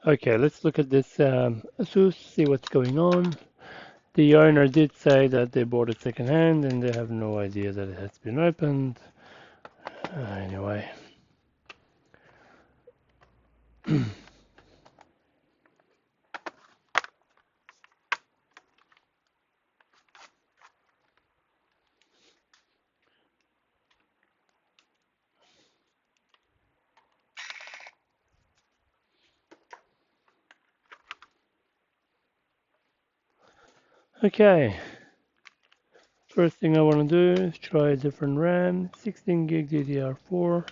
Okay, let's look at this ASUS, see what's going on. The owner did say that they bought it secondhand and they have no idea that it has been opened. Anyway. Okay, first thing I want to do is try a different RAM, 16 gig DDR4.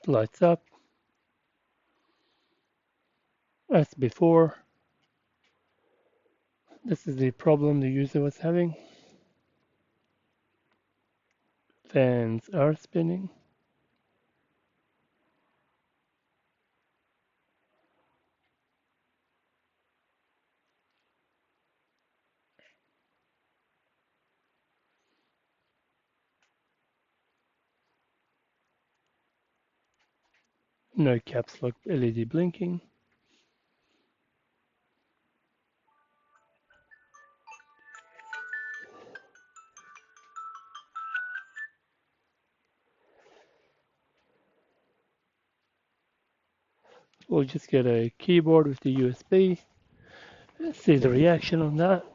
It lights up as before. This is the problem the user was having. Fans are spinning. No caps lock LED blinking. We'll just get a keyboard with the USB. Let's see the reaction on that.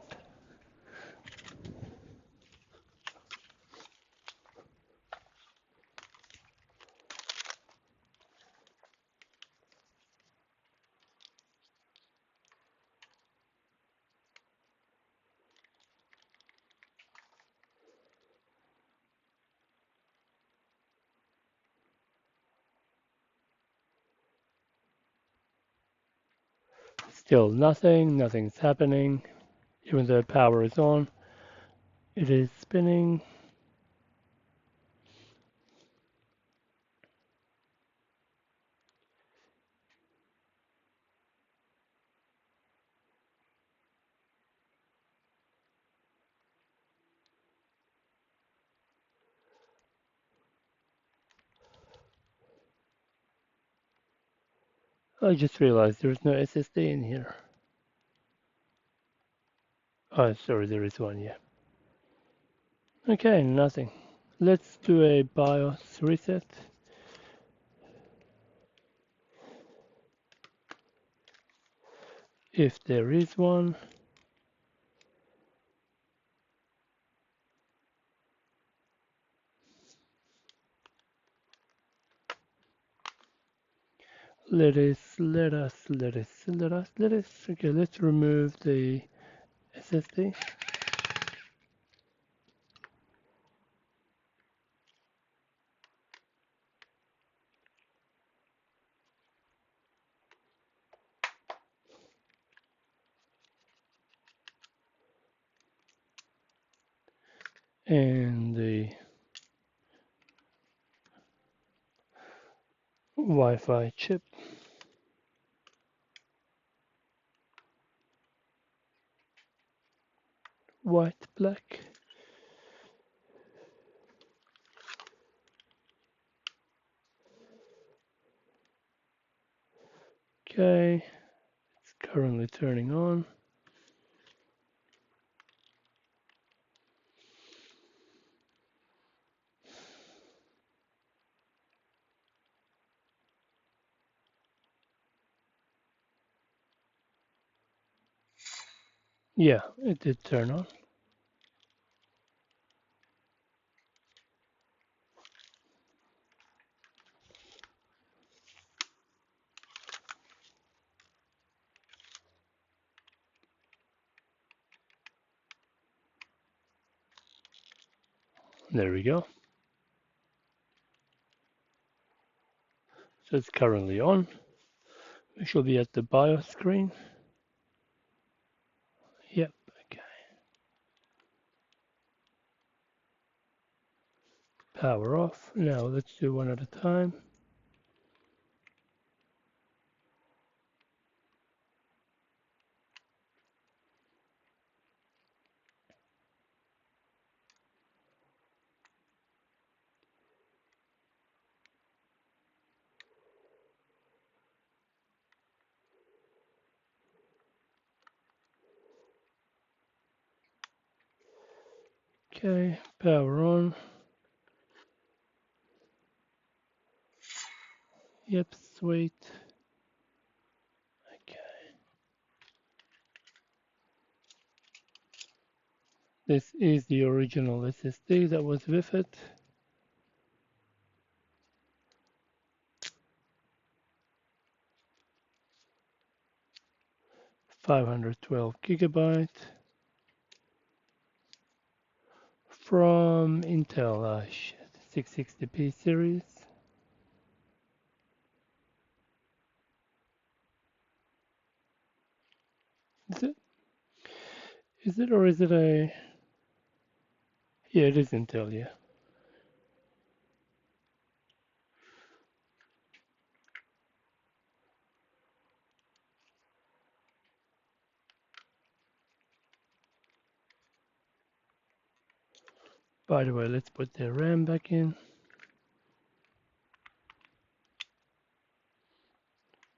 Still nothing's happening. Even though power is on, it is spinning. I just realized there's no SSD in here. Oh, sorry, there is one, yeah. Okay, nothing. Let's do a BIOS reset. If there is one. Let us. Okay, let's remove the SSD. And the Wi-Fi chip. White, black. Okay, it's currently turning on. Yeah, it did turn on. There we go. So it's currently on. We should be at the BIOS screen. Yep, okay. Power off. Now let's do one at a time. Okay, power on. Yep, sweet. Okay. This is the original SSD that was with it. 512 GB from Intel 660p series. Is it? Is it or is it a? Yeah, it is Intel. Yeah. By the way, let's put the RAM back in.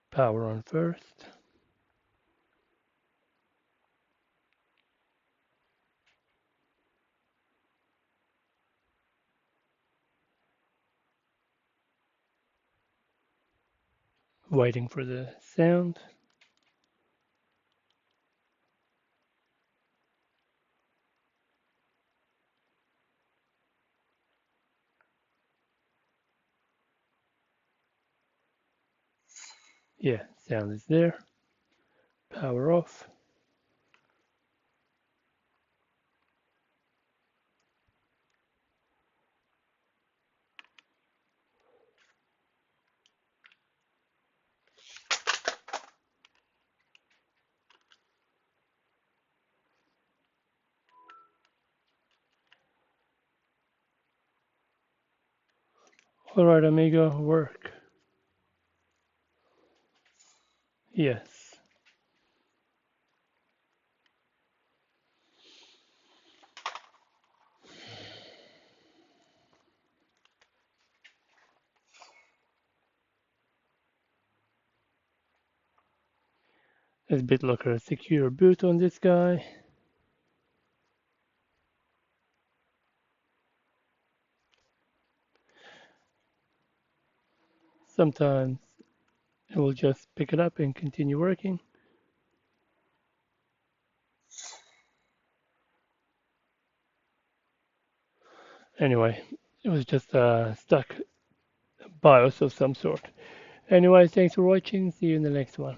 Power on first. Waiting for the sound. Yeah, sound is there. Power off. Alright, amigo, work. Yes. There's BitLocker secure boot on this guy. Sometimes it will just pick it up and continue working. Anyway, it was just a stuck BIOS of some sort. Anyway, thanks for watching. See you in the next one.